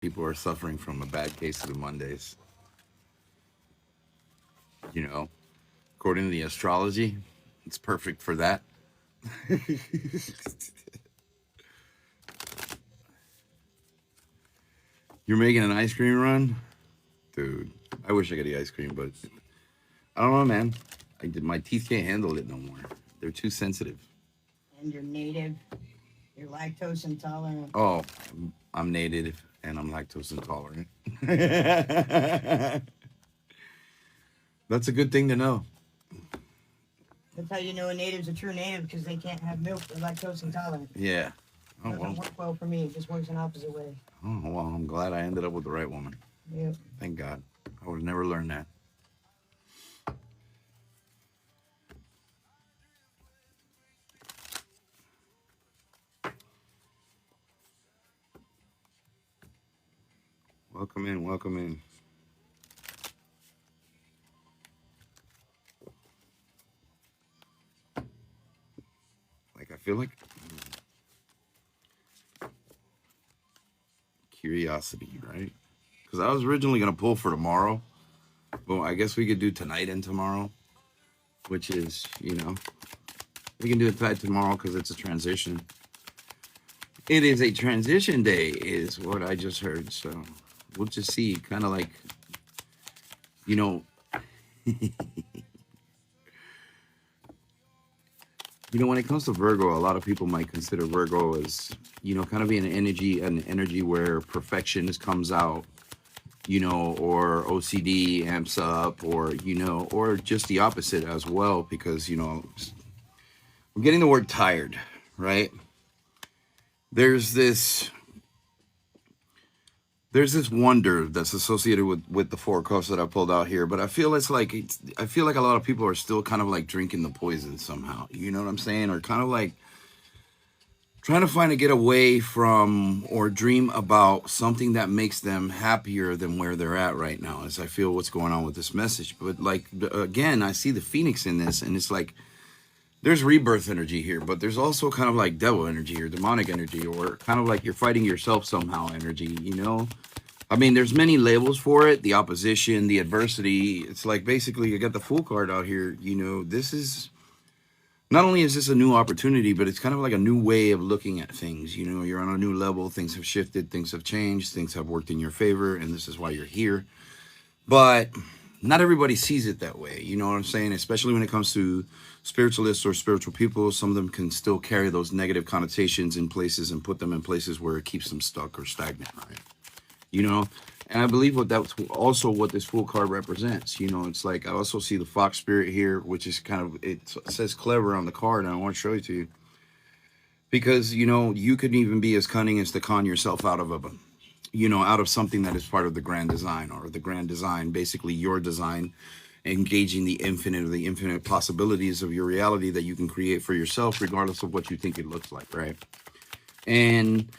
People are suffering from a bad case of the Mondays. You know, according to the astrology, it's perfect for that. You're making an ice cream run? Dude, I wish I could eat ice cream, but I don't know, man. My teeth can't handle it no more. They're too sensitive. And you're native. You're lactose intolerant. Oh, I'm native and I'm lactose intolerant. That's a good thing to know. That's how you know a native's a true native, because they can't have milk. They're lactose intolerant. Yeah. It Oh, doesn't well. work well for me. It just works an opposite way. Oh, well, I'm glad I ended up with the right woman. Yep. Thank God. I would have never learned that. Welcome in, welcome in. Like, I feel like curiosity, right? Because I was originally going to pull for tomorrow, but I guess we could do tonight and tomorrow, which is, we can do it tonight tomorrow because it's a transition. It is a transition day, is what I just heard. So we'll just see, kind of like, you know, when it comes to Virgo, a lot of people might consider Virgo as, kind of being an energy where perfection comes out, or OCD amps up, or just the opposite as well, because, I'm getting the word tired, right? There's this wonder that's associated with the four cups that I pulled out here, but I feel I feel like a lot of people are still kind of like drinking the poison somehow. You know what I'm saying? Or kind of like trying to find a get away from or dream about something that makes them happier than where they're at right now, as I feel what's going on with this message. But like, again, I see the Phoenix in this, and it's like there's rebirth energy here, but there's also kind of like devil energy or demonic energy, or kind of like you're fighting yourself somehow energy, I mean, there's many labels for it: the opposition, the adversity. It's like basically you got the Fool card out here. This is not only is this a new opportunity, but it's kind of like a new way of looking at things. You're on a new level. Things have shifted. Things have changed. Things have worked in your favor, and this is why you're here. But not everybody sees it that way. You know what I'm saying? Especially when it comes to spiritualists or spiritual people, some of them can still carry those negative connotations in places and put them in places where it keeps them stuck or stagnant, right? And I believe that's also what this Fool card represents. It's like I also see the fox spirit here, which is kind of, it says clever on the card, and I want to show it to you because you could even be as cunning as to con yourself out of out of something that is part of the grand design, or the grand design, basically your design, engaging the infinite possibilities of your reality that you can create for yourself, regardless of what you think it looks like, right? And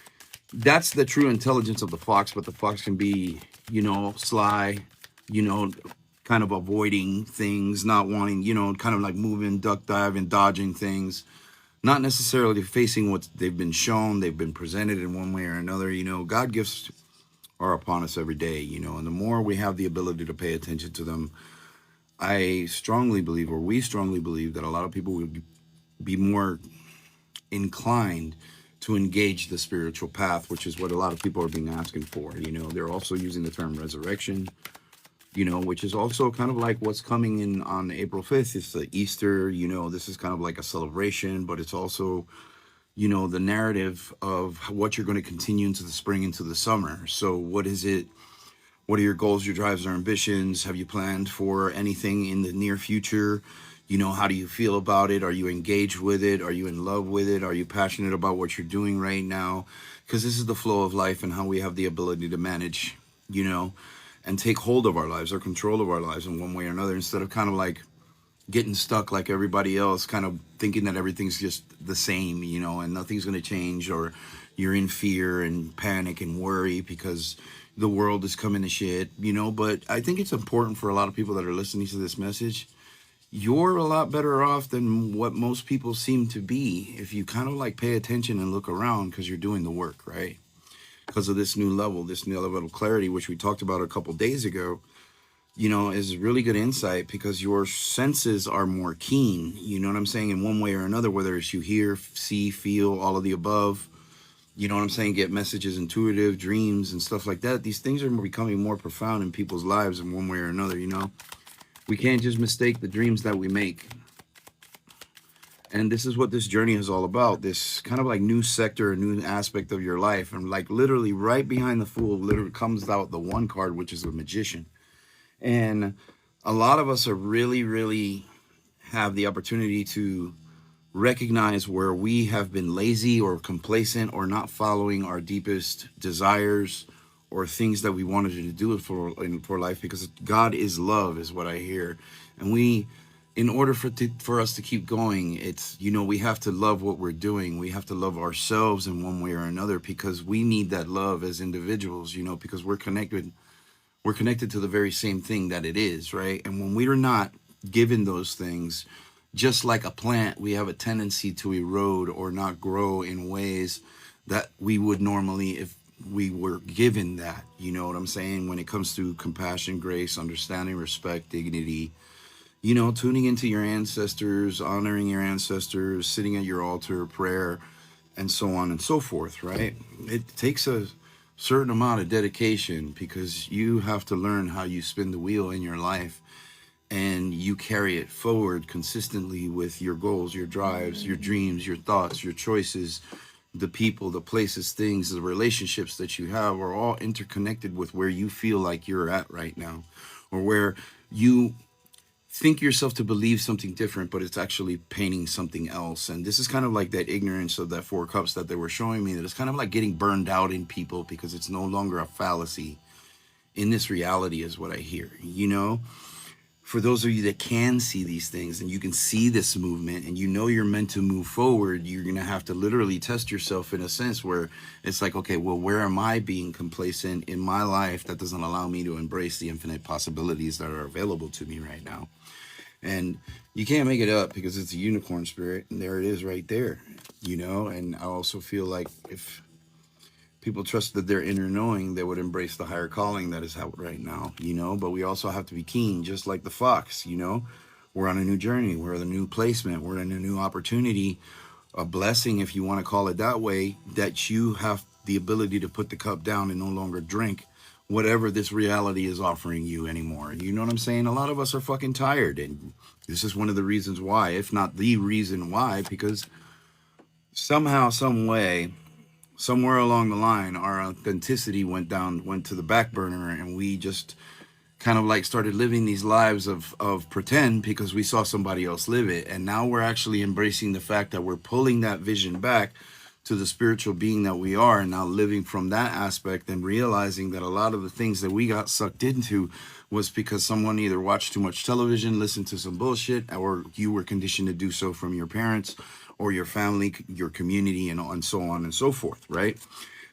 that's the true intelligence of the fox. But the fox can be, sly, kind of avoiding things, not wanting, kind of like moving, duck diving, dodging things, not necessarily facing what they've been shown, they've been presented in one way or another. God gifts are upon us every day, and the more we have the ability to pay attention to them, I strongly believe, or we strongly believe, that a lot of people would be more inclined to engage the spiritual path, which is what a lot of people are being asking for. They're also using the term resurrection, which is also kind of like what's coming in on April 5th. It's the Easter, this is kind of like a celebration, but it's also, the narrative of what you're going to continue into the spring, into the summer. So what is it? What are your goals, your drives, or ambitions? Have you planned for anything in the near future? How do you feel about it? Are you engaged with it? Are you in love with it? Are you passionate about what you're doing right now? Because this is the flow of life and how we have the ability to manage, and take hold of our lives, or control of our lives in one way or another, instead of kind of like getting stuck like everybody else, kind of thinking that everything's just the same, and nothing's going to change, or you're in fear and panic and worry because the world is coming to shit, But I think it's important for a lot of people that are listening to this message. You're a lot better off than what most people seem to be if you kind of like pay attention and look around, because you're doing the work, right? because of this new level of clarity, which we talked about a couple days ago, is really good insight because your senses are more keen, you know what I'm saying, in one way or another, whether it's you hear, see, feel, all of the above, you know what I'm saying, get messages, intuitive dreams and stuff like that. These things are becoming more profound in people's lives in one way or another, We can't just mistake the dreams that we make. And this is what this journey is all about. This kind of like new sector, new aspect of your life. And like literally right behind the Fool, literally comes out the one card, which is a Magician. And a lot of us are really, really have the opportunity to recognize where we have been lazy or complacent or not following our deepest desires or things that we wanted to do for life, because God is love is what I hear. And in order for us to keep going, it's, we have to love what we're doing. We have to love ourselves in one way or another, because we need that love as individuals, because we're connected to the very same thing that it is, right? And when we are not given those things, just like a plant, we have a tendency to erode or not grow in ways that we would normally if we were given that. You know what I'm saying? When it comes to compassion, grace, understanding, respect, dignity, tuning into your ancestors, honoring your ancestors, sitting at your altar, prayer, and so on and so forth, right? It takes a certain amount of dedication, because you have to learn how you spin the wheel in your life, and you carry it forward consistently with your goals, your drives, your dreams, your thoughts, your choices, the people, the places, things, the relationships that you have are all interconnected with where you feel like you're at right now, or where you think yourself to believe something different, but it's actually painting something else. And this is kind of like that ignorance of that Four Cups that they were showing me, that it's kind of like getting burned out in people, because it's no longer a fallacy in this reality is what I hear, For those of you that can see these things and you can see this movement and you're meant to move forward, you're going to have to literally test yourself in a sense where it's like, okay, well, where am I being complacent in my life that doesn't allow me to embrace the infinite possibilities that are available to me right now? And you can't make it up, because it's a unicorn spirit, and there it is right there, And I also feel like if people trusted their inner knowing, they would embrace the higher calling that is out right now, But we also have to be keen, just like the fox, We're on a new journey. We're at a new placement. We're in a new opportunity, a blessing, if you want to call it that way, that you have the ability to put the cup down and no longer drink whatever this reality is offering you anymore. You know what I'm saying? A lot of us are fucking tired, and this is one of the reasons why, if not the reason why, because somehow, some way, somewhere along the line, our authenticity went to the back burner, and we just kind of like started living these lives of pretend because we saw somebody else live it. And now we're actually embracing the fact that we're pulling that vision back to the spiritual being that we are, and now living from that aspect, and realizing that a lot of the things that we got sucked into was because someone either watched too much television, listened to some bullshit, or you were conditioned to do so from your parents or your family, your community, and so on and so forth, right?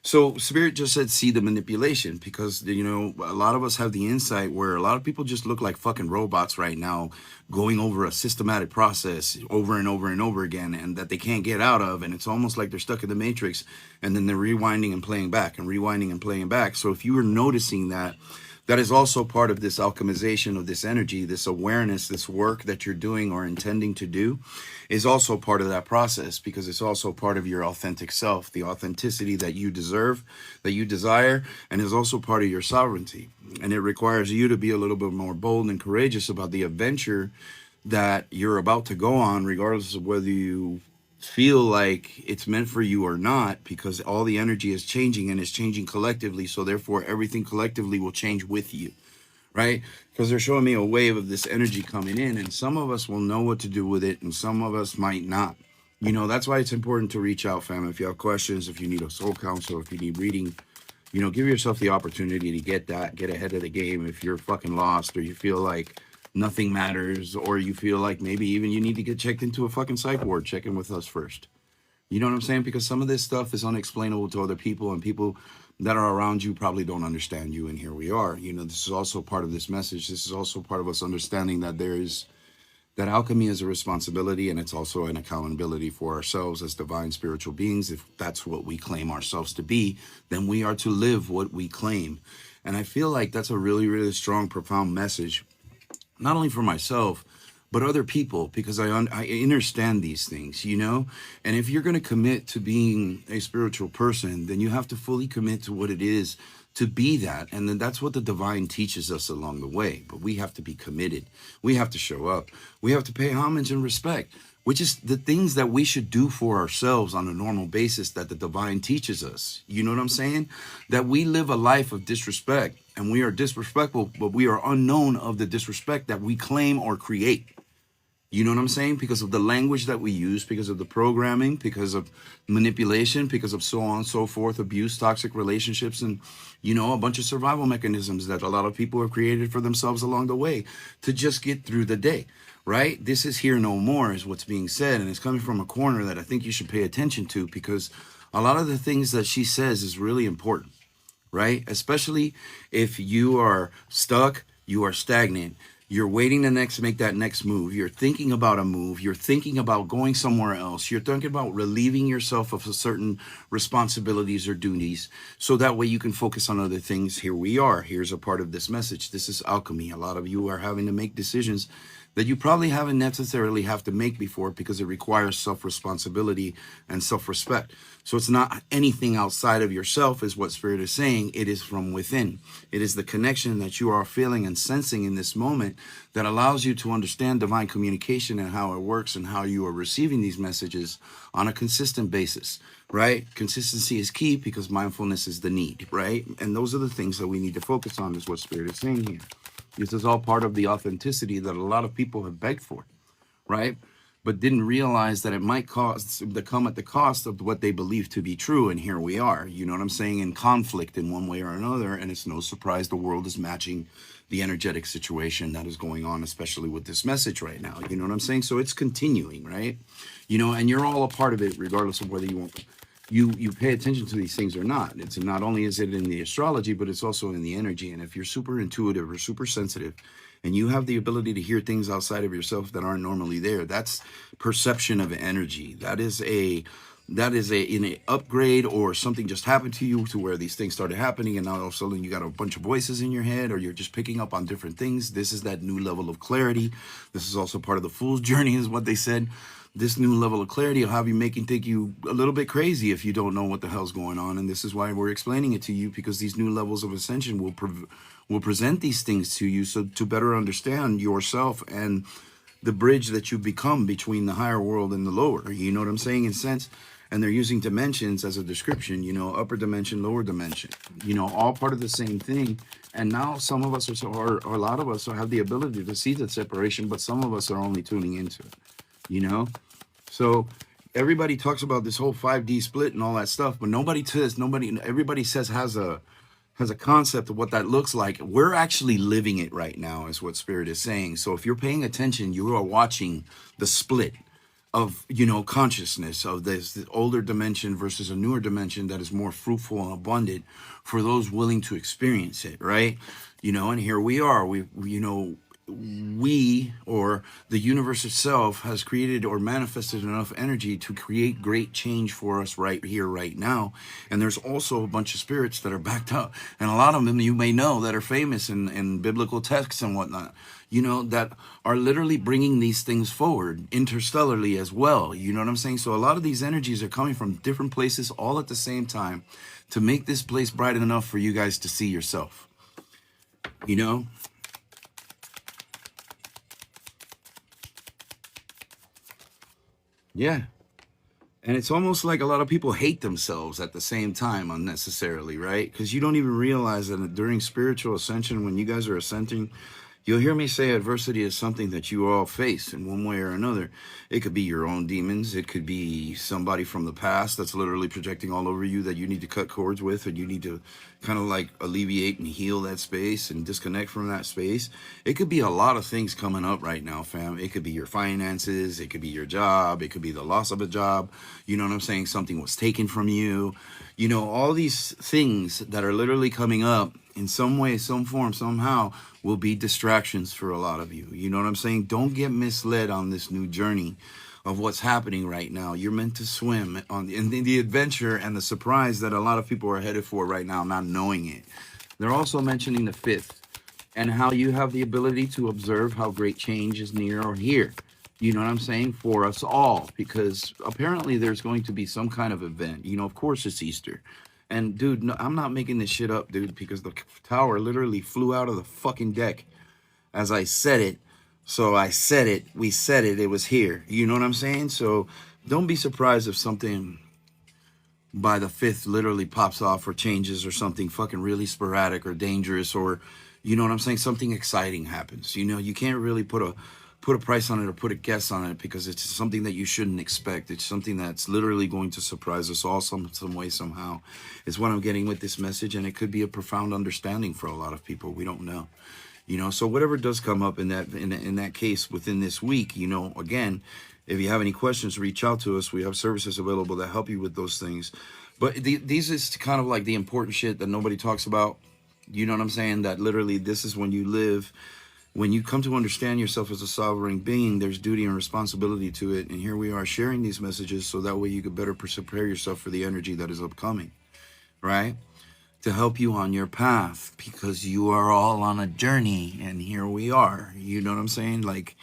So Spirit just said, see the manipulation, because, a lot of us have the insight where a lot of people just look like fucking robots right now, going over a systematic process over and over and over again, and that they can't get out of. And it's almost like they're stuck in the matrix, and then they're rewinding and playing back and rewinding and playing back. So if you were noticing that, that is also part of this alchemization of this energy, this awareness, this work that you're doing or intending to do is also part of that process, because it's also part of your authentic self, the authenticity that you deserve, that you desire, and is also part of your sovereignty. And it requires you to be a little bit more bold and courageous about the adventure that you're about to go on, regardless of whether you feel like it's meant for you or not, because all the energy is changing, and it's changing collectively. So therefore everything collectively will change with you, right? Because they're showing me a wave of this energy coming in, and some of us will know what to do with it, and some of us might not. That's why it's important to reach out, fam. If you have questions, if you need a soul counsel, if you need reading, give yourself the opportunity to get ahead of the game. If you're fucking lost, or you feel like nothing matters, or you feel like maybe even you need to get checked into a fucking psych ward, check in with us first. You know what I'm saying? Because some of this stuff is unexplainable to other people, and people that are around you probably don't understand you. And here we are. This is also part of this message. This is also part of us understanding that there that alchemy is a responsibility, and it's also an accountability for ourselves as divine spiritual beings. If that's what we claim ourselves to be, then we are to live what we claim. And I feel like that's a really, really strong, profound message, not only for myself, but other people, because I understand these things, you know? And if you're going to commit to being a spiritual person, then you have to fully commit to what it is to be that. And then that's what the divine teaches us along the way. But we have to be committed. We have to show up. We have to pay homage and respect, which is the things that we should do for ourselves on a normal basis that the divine teaches us. You know what I'm saying? That we live a life of disrespect, and we are disrespectful, but we are unknown of the disrespect that we claim or create. You know what I'm saying? Because of the language that we use, because of the programming, because of manipulation, because of so on and so forth, abuse, toxic relationships, and, you know, a bunch of survival mechanisms that a lot of people have created for themselves along the way to just get through the day, right? This is here no more is what's being said. And it's coming from a corner that I think you should pay attention to, because a lot of the things that she says is really important, right? Especially if you are stuck, you are stagnant. You're waiting to make that next move. You're thinking about a move. You're thinking about going somewhere else. You're thinking about relieving yourself of certain responsibilities or duties, so that way you can focus on other things. Here we are. Here's a part of this message. This is alchemy. A lot of you are having to make decisions that you probably haven't necessarily have to make before, because it requires self-responsibility and self-respect. So it's not anything outside of yourself, is what Spirit is saying. It is from within. It is the connection that you are feeling and sensing in this moment that allows you to understand divine communication and how it works, and how you are receiving these messages on a consistent basis, right? Consistency is key, because mindfulness is the need, right? And those are the things that we need to focus on, is what Spirit is saying here. This is all part of the authenticity that a lot of people have begged for, right? But didn't realize that it might come at the cost of what they believe to be true. And here we are, you know what I'm saying, in conflict in one way or another. And it's no surprise the world is matching the energetic situation that is going on, especially with this message right now. You know what I'm saying? So it's continuing, right? You know, and you're all a part of it, regardless of whether you pay attention to these things or not. It's not only is it in the astrology, but it's also in the energy. And if you're super intuitive or super sensitive, and you have the ability to hear things outside of yourself that aren't normally there, that's perception of energy. That is in an upgrade, or something just happened to you to where these things started happening, and now all of a sudden you got a bunch of voices in your head, or you're just picking up on different things. This is that new level of clarity. This is also part of the fool's journey, is what they said. This new level of clarity will have you think you a little bit crazy if you don't know what the hell's going on. And this is why we're explaining it to you, because these new levels of ascension will present these things to you, so to better understand yourself and the bridge that you become between the higher world and the lower. You know what I'm saying? In sense, and they're using dimensions as a description, you know, upper dimension, lower dimension, you know, all part of the same thing. And now some of us or a lot of us have the ability to see the separation, but some of us are only tuning into it, you know? So everybody talks about this whole 5D split and all that stuff, but everybody says has a concept of what that looks like. We're actually living it right now, is what Spirit is saying. So if you're paying attention, you are watching the split of, you know, consciousness of this older dimension versus a newer dimension that is more fruitful and abundant for those willing to experience it, right? You know, and here we are. We or the universe itself has created or manifested enough energy to create great change for us right here, right now. And there's also a bunch of spirits that are backed up, and a lot of them you may know that are famous in biblical texts and whatnot, you know, that are literally bringing these things forward interstellarly as well. You know what I'm saying? So a lot of these energies are coming from different places all at the same time to make this place bright enough for you guys to see yourself, you know? Yeah. And it's almost like a lot of people hate themselves at the same time unnecessarily, right? Because you don't even realize that during spiritual ascension, when you guys are ascending, you'll hear me say adversity is something that you all face in one way or another. It could be your own demons. It could be somebody from the past that's literally projecting all over you that you need to cut cords with, and you need to kind of like alleviate and heal that space and disconnect from that space. It could be a lot of things coming up right now, fam. It could be your finances. It could be your job. It could be the loss of a job. You know what I'm saying? Something was taken from you. You know, all these things that are literally coming up in some way, some form, somehow will be distractions for a lot of you. You know what I'm saying? Don't get misled on this new journey of what's happening right now. You're meant to swim in the adventure and the surprise that a lot of people are headed for right now, not knowing it. They're also mentioning the fifth and how you have the ability to observe how great change is near or here. You know what I'm saying? For us all, because apparently there's going to be some kind of event. You know, of course it's Easter. And dude, no, I'm not making this shit up, dude, because the tower literally flew out of the fucking deck as I said it. So I said it, we said it, it was here. You know what I'm saying? So don't be surprised if something by the fifth literally pops off or changes or something fucking really sporadic or dangerous, or you know what I'm saying, something exciting happens. You know, you can't really put a price on it or put a guess on it, because it's something that you shouldn't expect. It's something that's literally going to surprise us all some way, somehow, is what I'm getting with this message. And it could be a profound understanding for a lot of people. We don't know. You know, so whatever does come up in that case within this week, you know, again, if you have any questions, reach out to us. We have services available that help you with those things. But these is kind of like the important shit that nobody talks about. You know what I'm saying? That literally this is when you live. When you come to understand yourself as a sovereign being, there's duty and responsibility to it. And here we are sharing these messages so that way you could better prepare yourself for the energy that is upcoming, right? To help you on your path, because you are all on a journey, and here we are. You know what I'm saying? Like,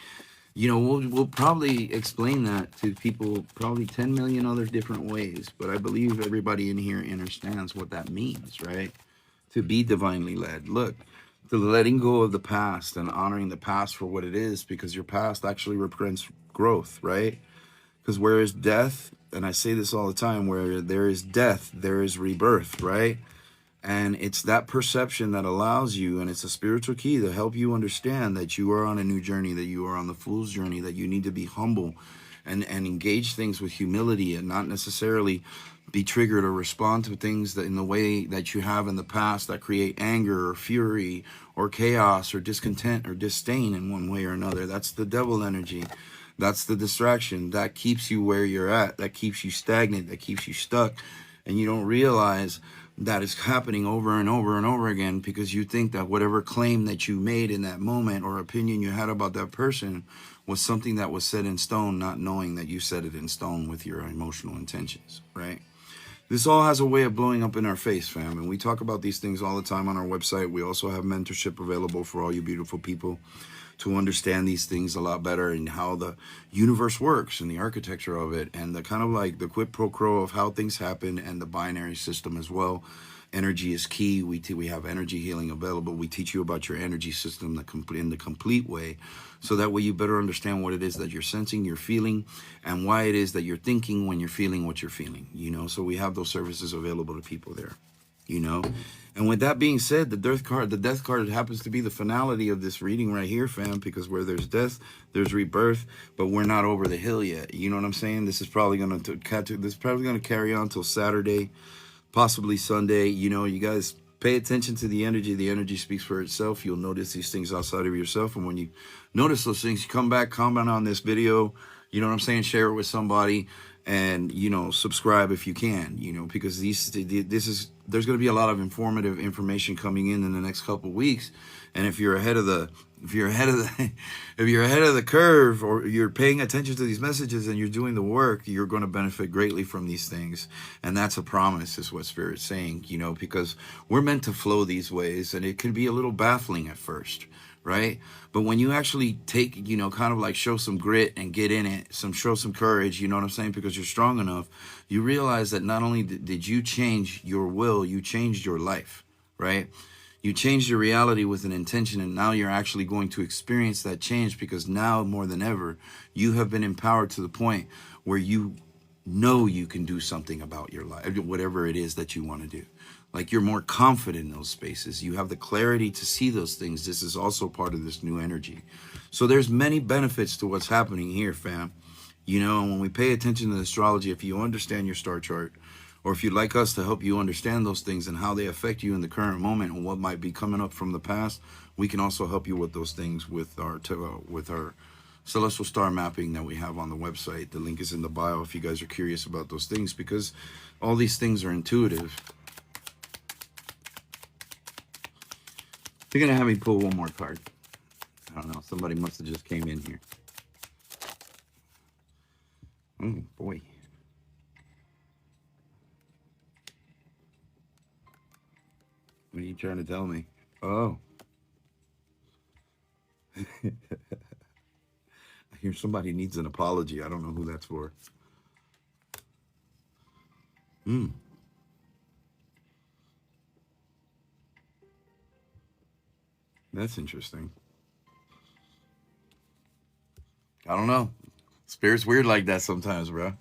you know, we'll probably explain that to people probably 10 million other different ways, but I believe everybody in here understands what that means, right? To be divinely led. Look, the letting go of the past and honoring the past for what it is, because your past actually represents growth, right? Because where is death, and I say this all the time, where there is death, there is rebirth, right? And it's that perception that allows you, and it's a spiritual key to help you understand that you are on a new journey, that you are on the fool's journey, that you need to be humble and engage things with humility, and not necessarily be triggered or respond to things that in the way that you have in the past that create anger or fury or chaos or discontent or disdain in one way or another. That's the devil energy. That's the distraction. That keeps you where you're at. That keeps you stagnant. That keeps you stuck. And you don't realize that is happening over and over and over again, because you think that whatever claim that you made in that moment or opinion you had about that person was something that was set in stone, not knowing that you set it in stone with your emotional intentions, right? This all has a way of blowing up in our face, fam. And we talk about these things all the time on our website. We also have mentorship available for all you beautiful people to understand these things a lot better, and how the universe works and the architecture of it, and the kind of like the quid pro quo of how things happen, and the binary system as well. Energy is key. We have energy healing available. We teach you about your energy system in the complete way, so that way you better understand what it is that you're sensing, you're feeling, and why it is that you're thinking when you're feeling what you're feeling, you know. So we have those services available to people there, you know. And with that being said, the death card happens to be the finality of this reading right here, fam, because where there's death, there's rebirth, but we're not over the hill yet. You know what I'm saying? This is probably going to carry on till Saturday, possibly Sunday. You know, you guys pay attention to the energy. The energy speaks for itself. You'll notice these things outside of yourself. And when you notice those things, you come back, comment on this video, you know what I'm saying? Share it with somebody, and, you know, subscribe if you can, you know, because there's going to be a lot of informative information coming in the next couple of weeks. And if you're ahead of the curve, or you're paying attention to these messages and you're doing the work, you're going to benefit greatly from these things. And that's a promise, is what Spirit's saying, you know, because we're meant to flow these ways, and it can be a little baffling at first, right? But when you actually take, you know, kind of like show some grit and get in it, show some courage, you know what I'm saying, because you're strong enough, you realize that not only did you change your will, you changed your life, right? You changed your reality with an intention, and now you're actually going to experience that change, because now more than ever, you have been empowered to the point where you know you can do something about your life, whatever it is that you want to do. Like, you're more confident in those spaces. You have the clarity to see those things. This is also part of this new energy. So there's many benefits to what's happening here, fam. You know, when we pay attention to astrology, if you understand your star chart, or if you'd like us to help you understand those things and how they affect you in the current moment and what might be coming up from the past, we can also help you with those things with our celestial star mapping that we have on the website. The link is in the bio if you guys are curious about those things, because all these things are intuitive. You're gonna have me pull one more card. I don't know, somebody must have just came in here. Oh boy. What are you trying to tell me? Oh. I hear somebody needs an apology. I don't know who that's for. That's interesting. I don't know. Spirit's weird like that sometimes, bro.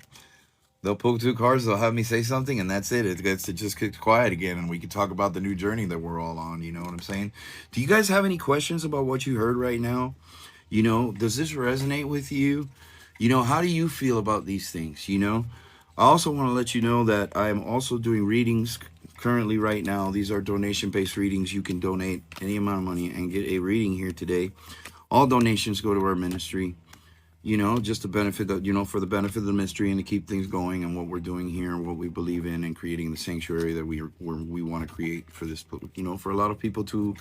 They'll pull two cards, they'll have me say something, and that's it. It just gets quiet again, and we can talk about the new journey that we're all on. You know what I'm saying? Do you guys have any questions about what you heard right now? You know, does this resonate with you? You know, how do you feel about these things? You know, I also want to let you know that I am also doing readings currently right now. These are donation-based readings. You can donate any amount of money and get a reading here today. All donations go to our ministry. You know, just to benefit, you know, for the benefit of the mystery and to keep things going and what we're doing here and what we believe in and creating the sanctuary that we want to create for this, you know, for a lot of people to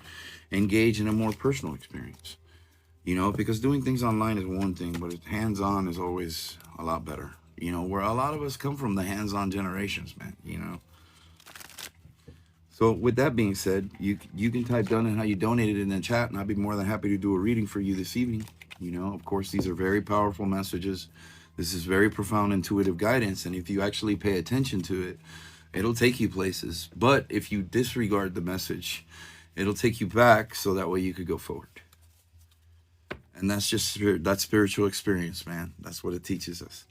engage in a more personal experience, you know, because doing things online is one thing, but hands-on is always a lot better, you know, where a lot of us come from the hands-on generations, man, you know. So with that being said, you can type down and how you donated in the chat, and I'd be more than happy to do a reading for you this evening. You know, of course, these are very powerful messages. This is very profound intuitive guidance. And if you actually pay attention to it, it'll take you places. But if you disregard the message, it'll take you back so that way you could go forward. And that's just that's spiritual experience, man. That's what it teaches us.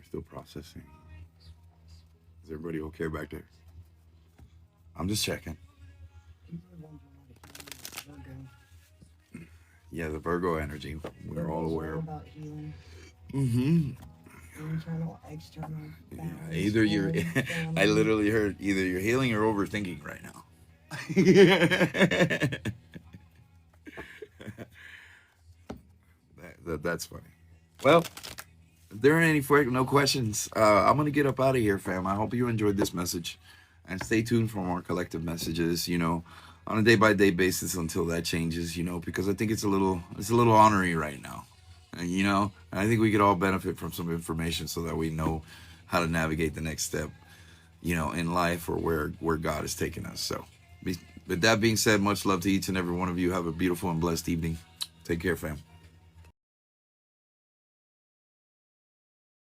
Still processing. Is everybody okay back there? I'm just checking. Yeah, the Virgo energy. We're all aware. About healing. Internal, external. Yeah, either you're. I literally heard either you're healing or overthinking right now. That's funny. Well. If there are any no questions, I'm going to get up out of here, fam. I hope you enjoyed this message. And stay tuned for more collective messages, you know, on a day-by-day basis until that changes, you know, because I think it's a little ornery right now. And, you know, I think we could all benefit from some information so that we know how to navigate the next step, you know, in life or where God is taking us. So with that being said, much love to each and every one of you. Have a beautiful and blessed evening. Take care, fam.